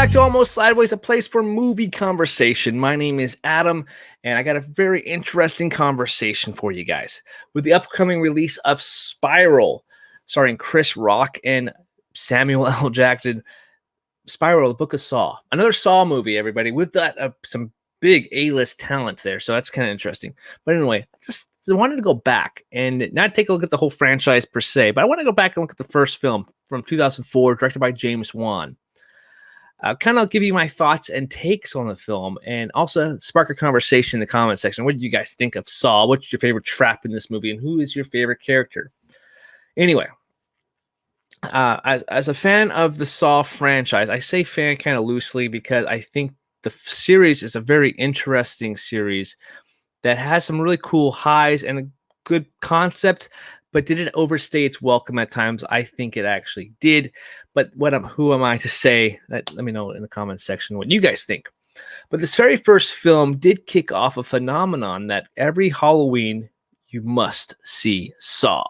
back to Almost Sideways, a place for movie conversation. My name is Adam, and I got a very interesting conversation for you guys. With the upcoming release of Spiral, starring Chris Rock and Samuel L. Jackson, Spiral, the Book of Saw. Another Saw movie, everybody, with that some big A-list talent there, so that's kind of interesting. But anyway, I wanted to go back and not take a look at the whole franchise per se, but I want to go back and look at the first film from 2004, directed by James Wan. Kind of give you my thoughts and takes on the film, and also spark a conversation in the comment section. What did you guys think of Saw? What's your favorite trap in this movie, and who is your favorite character? Anyway, as a fan of the Saw franchise, I say fan kind of loosely because I think the series is a very interesting series that has some really cool highs and a good concept, but did it overstay its welcome at times? I think it actually did. But who am I to say that? Let me know in the comments section what you guys think. But this very first film did kick off a phenomenon that every Halloween you must see Saw.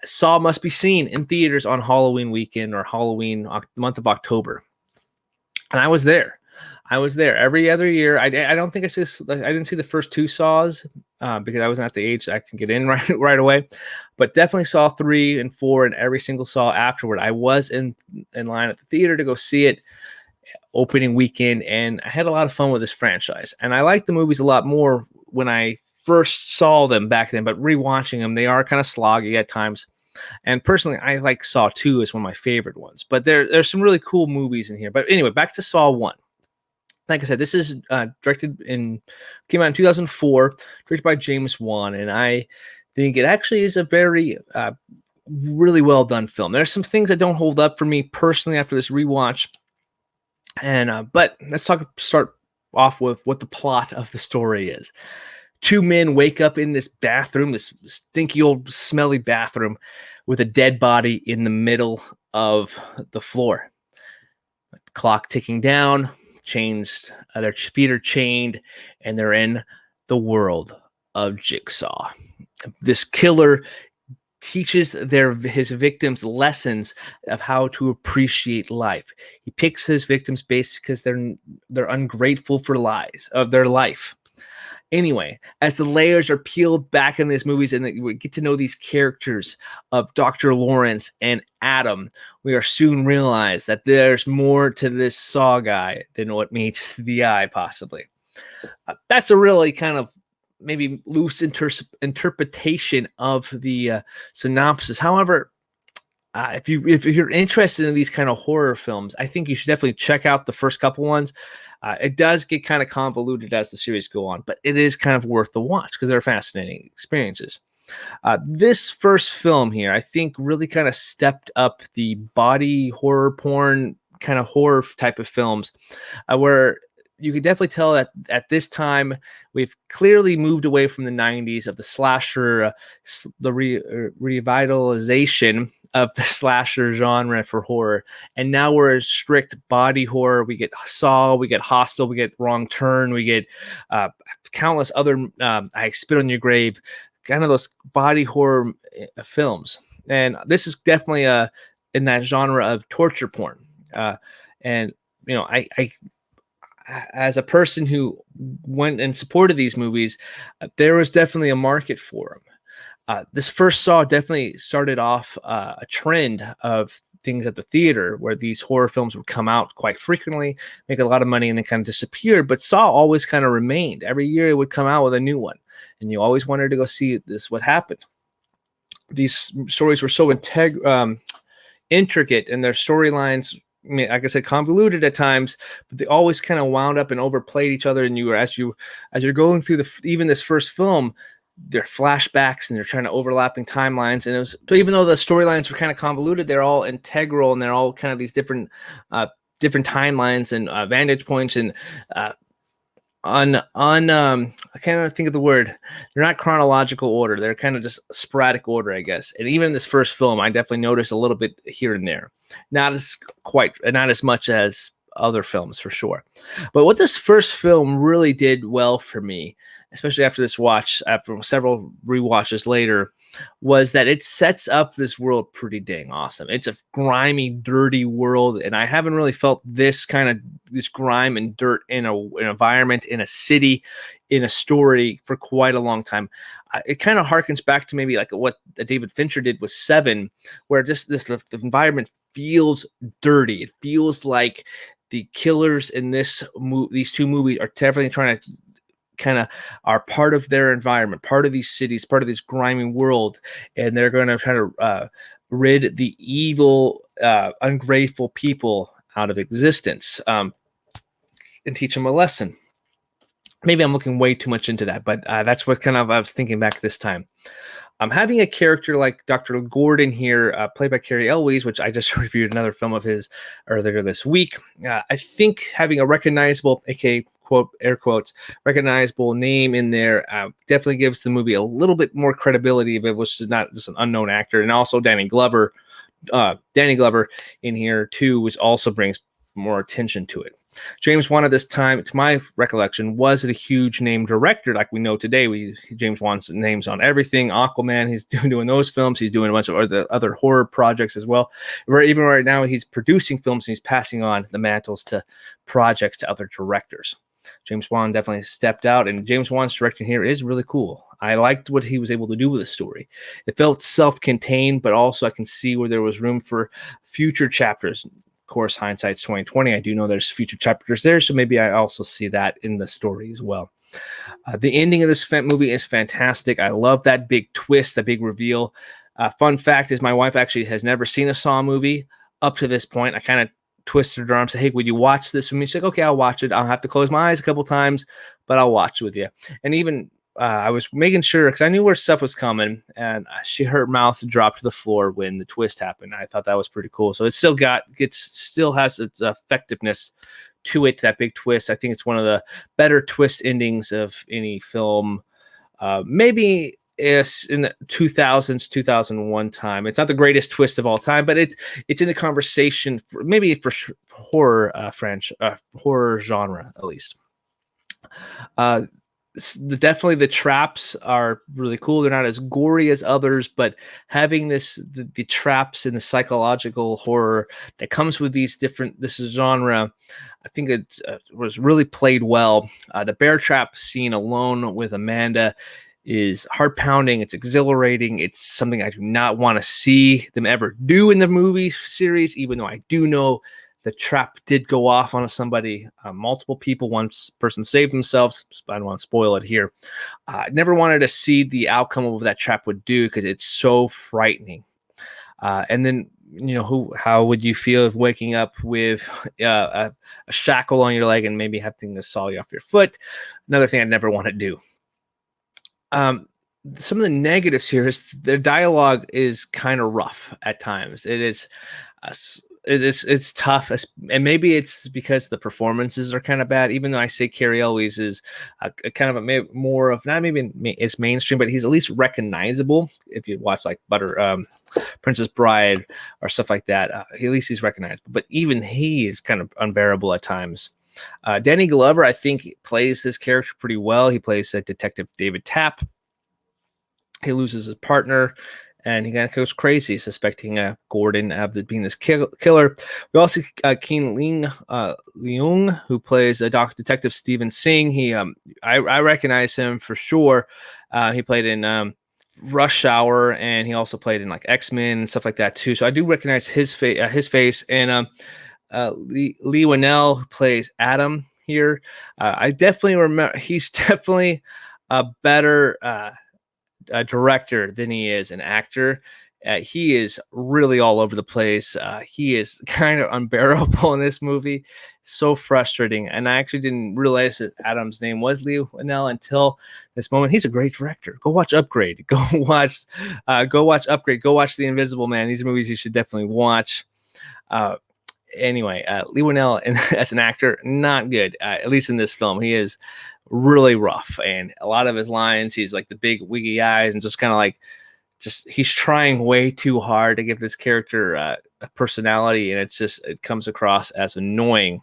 Saw must be seen in theaters on Halloween weekend or Halloween month of October. And I was there. Every other year. I don't think I didn't see the first two Saws because I wasn't at the age that I can get in right away. But definitely saw 3 and 4 and every single Saw afterward. I was in line at the theater to go see it opening weekend, and I had a lot of fun with this franchise. And I liked the movies a lot more when I first saw them back then, but rewatching them, they are kind of sloggy at times. And personally, I like Saw 2 as one of my favorite ones. But there's some really cool movies in here. But anyway, back to Saw 1. Like I said, this is came out in 2004, directed by James Wan, and I think it actually is a very, really well done film. There's some things that don't hold up for me personally after this rewatch, and but let's start off with what the plot of the story is. 2 men wake up in this bathroom, this stinky old smelly bathroom, with a dead body in the middle of the floor. Clock ticking down. Chains, their feet are chained, and they're in the world of Jigsaw. This killer teaches his victims lessons of how to appreciate life. He picks his victims based because they're ungrateful for their life. Anyway, as the layers are peeled back in these movies and we get to know these characters of Dr. Lawrence and Adam, we are soon realize that there's more to this Saw guy than what meets the eye, possibly. That's a really kind of maybe loose interpretation of the synopsis. However, if you're interested in these kind of horror films, I think you should definitely check out the first couple ones. It does get kind of convoluted as the series go on, but it is kind of worth the watch because they're fascinating experiences. This first film here, I think, really kind of stepped up the body horror porn kind of horror type of films, where you could definitely tell that at this time we've clearly moved away from the 90s of the slasher, the revitalization of the slasher genre for horror, and now we're a strict body horror. We get Saw, we get Hostel, we get Wrong Turn, we get countless other I Spit on Your Grave, kind of those body horror films. And this is definitely in that genre of torture porn. And you know, I as a person who went and supported these movies, there was definitely a market for them. This first Saw definitely started off a trend of things at the theater where these horror films would come out quite frequently, make a lot of money, and then kind of disappear. But Saw always kind of remained. Every year it would come out with a new one, and you always wanted to go see what happened. These stories were so intricate, and their storylines, I mean, like I said, convoluted at times, but they always kind of wound up and overplayed each other. And as you're going through even this first film, they're flashbacks and they're trying to overlapping timelines. And so even though the storylines were kind of convoluted, they're all integral and they're all kind of these different timelines and vantage points and I can't think of the word. They're not chronological order. They're kind of just sporadic order, I guess. And even in this first film, I definitely noticed a little bit here and there. Not as much as other films for sure. But what this first film really did well for me, especially after this watch, after several rewatches later, was that it sets up this world pretty dang awesome. It's a grimy, dirty world, and I haven't really felt this grime and dirt in an environment, in a city, in a story for quite a long time. It kind of harkens back to maybe like what David Fincher did with Seven, where just the environment feels dirty. It feels like the killers in these two movies are definitely trying to kind of are part of their environment, part of these cities, part of this grimy world, and they're going to try to rid the evil, ungrateful people out of existence, and teach them a lesson. Maybe I'm looking way too much into that, but that's what kind of I was thinking back this time. Having a character like Dr. Gordon here, played by Cary Elwes, which I just reviewed another film of his earlier this week. I think having a recognizable, aka quote air quotes, recognizable name in there definitely gives the movie a little bit more credibility if it was not just an unknown actor. And also Danny Glover in here too, which also brings more attention to it. James Wan at this time, to my recollection, wasn't a huge name director like we know today. James Wan's names on everything. Aquaman, he's doing those films. He's doing a bunch of other horror projects as well. Even right now, he's producing films and he's passing on the mantles to projects to other directors. James Wan definitely stepped out, and James Wan's directing here is really cool. I liked what he was able to do with the story. It felt self-contained, but also I can see where there was room for future chapters. Of course, hindsight's 2020. I do know there's future chapters there, so maybe I also see that in the story as well. The ending of this movie is fantastic. I love that big twist, that big reveal. Fun fact is my wife actually has never seen a Saw movie up to this point. I kind of twisted her arm, said, "Hey, would you watch this with me?" She's like, "Okay, I'll watch it. I'll have to close my eyes a couple times, but I'll watch it with you." And even I was making sure because I knew where stuff was coming, and her mouth dropped to the floor when the twist happened. I thought that was pretty cool. So it still has its effectiveness to it. That big twist. I think it's one of the better twist endings of any film. Maybe it's in the 2000s, 2001 time. It's not the greatest twist of all time, but it's in the conversation for horror horror genre at least. Definitely the traps are really cool. They're not as gory as others, but having the traps and the psychological horror that comes with this genre, I think it was really played well. The bear trap scene alone with Amanda is heart pounding. It's exhilarating. It's something I do not want to see them ever do in the movie series, even though I do know the trap did go off on somebody, multiple people. One person saved themselves. I don't want to spoil it here. I never wanted to see the outcome of what that trap would do because it's so frightening. And then, how would you feel if waking up with a shackle on your leg and maybe having to saw you off your foot? Another thing I'd never want to do. Some of the negatives here is the dialogue is kind of rough at times. It is. It's tough, and maybe it's because the performances are kind of bad. Even though I say Cary Elwes is a kind of more of not maybe it's mainstream, but he's at least recognizable. If you watch like Princess Bride or stuff like that, at least he's recognizable. But even he is kind of unbearable at times. Danny Glover, I think, plays this character pretty well. He plays Detective David Tapp. He loses his partner, and he kind of goes crazy, suspecting Gordon of being this killer. We also see Keen Leung, who plays Detective Stephen Singh. I recognize him for sure. He played in Rush Hour, and he also played in like X-Men and stuff like that too. So I do recognize his face. And Leigh Whannell, who plays Adam here. I definitely remember he's definitely a better director than he is an actor. He is really all over the place. He is kind of unbearable in this movie. So frustrating. And I actually didn't realize that Adam's name was Leigh Whannell until this moment. He's a great director. Go watch Upgrade. Go watch Upgrade. Go watch The Invisible Man. These are movies you should definitely watch. Anyway, Leigh Whannell as an actor, not good. At least in this film, he is really rough, and a lot of his lines, he's like the big wiggy eyes and just kind of like, he's trying way too hard to give this character a personality, and it comes across as annoying.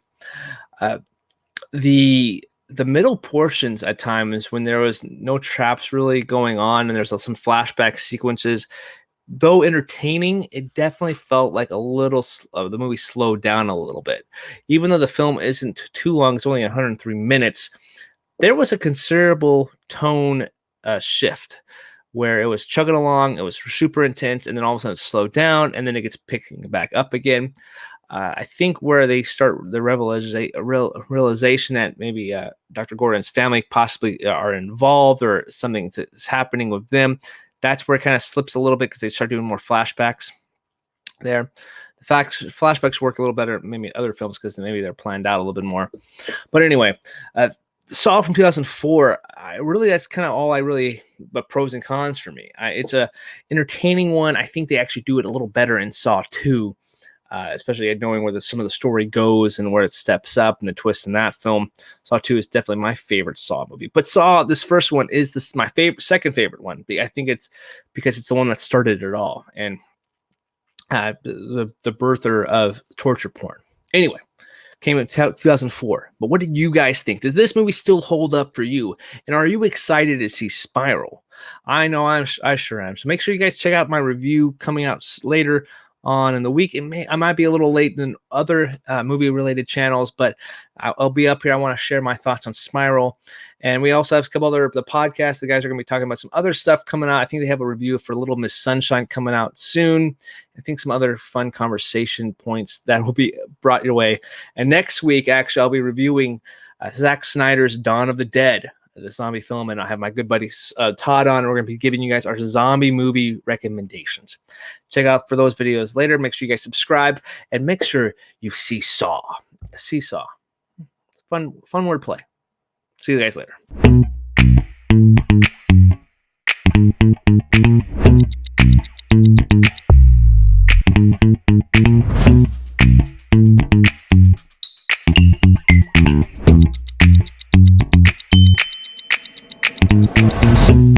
The the middle portions at times when there was no traps really going on and there's some flashback sequences, though entertaining, it definitely felt like a little the movie slowed down a little bit. Even though the film isn't too long, it's only 103 minutes, there was a considerable tone shift where it was chugging along, it was super intense, and then all of a sudden it slowed down, and then it gets picking back up again. I think where they start the realization that maybe Dr. Gordon's family possibly are involved or something is happening with them, that's where it kind of slips a little bit because they start doing more flashbacks there. The flashbacks work a little better maybe in other films because maybe they're planned out a little bit more. But anyway, Saw from 2004, that's kind of all but pros and cons for me. It's a entertaining one. I think they actually do it a little better in Saw 2. Especially knowing where some of the story goes and where it steps up and the twist in that film. Saw 2 is definitely my favorite Saw movie. But this first one is my second favorite one. I think it's because it's the one that started it all and the birther of torture porn. Anyway, came in 2004. But what did you guys think? Does this movie still hold up for you? And are you excited to see Spiral? I know I sure am. So make sure you guys check out my review coming out later on in the week. I might be a little late than other movie related channels, but I'll be up here. I want to share my thoughts on Spiral, and we also have a couple other the podcasts. The guys are going to be talking about some other stuff coming out. I think they have a review for Little Miss Sunshine coming out soon. I think some other fun conversation points that will be brought your way. And next week, actually, I'll be reviewing Zack Snyder's Dawn of the Dead, the zombie film, and I have my good buddy Todd on, and we're going to be giving you guys our zombie movie recommendations. Check out for those videos later. Make sure you guys subscribe, and make sure you seesaw. Seesaw. It's fun wordplay. See you guys later. Thank you.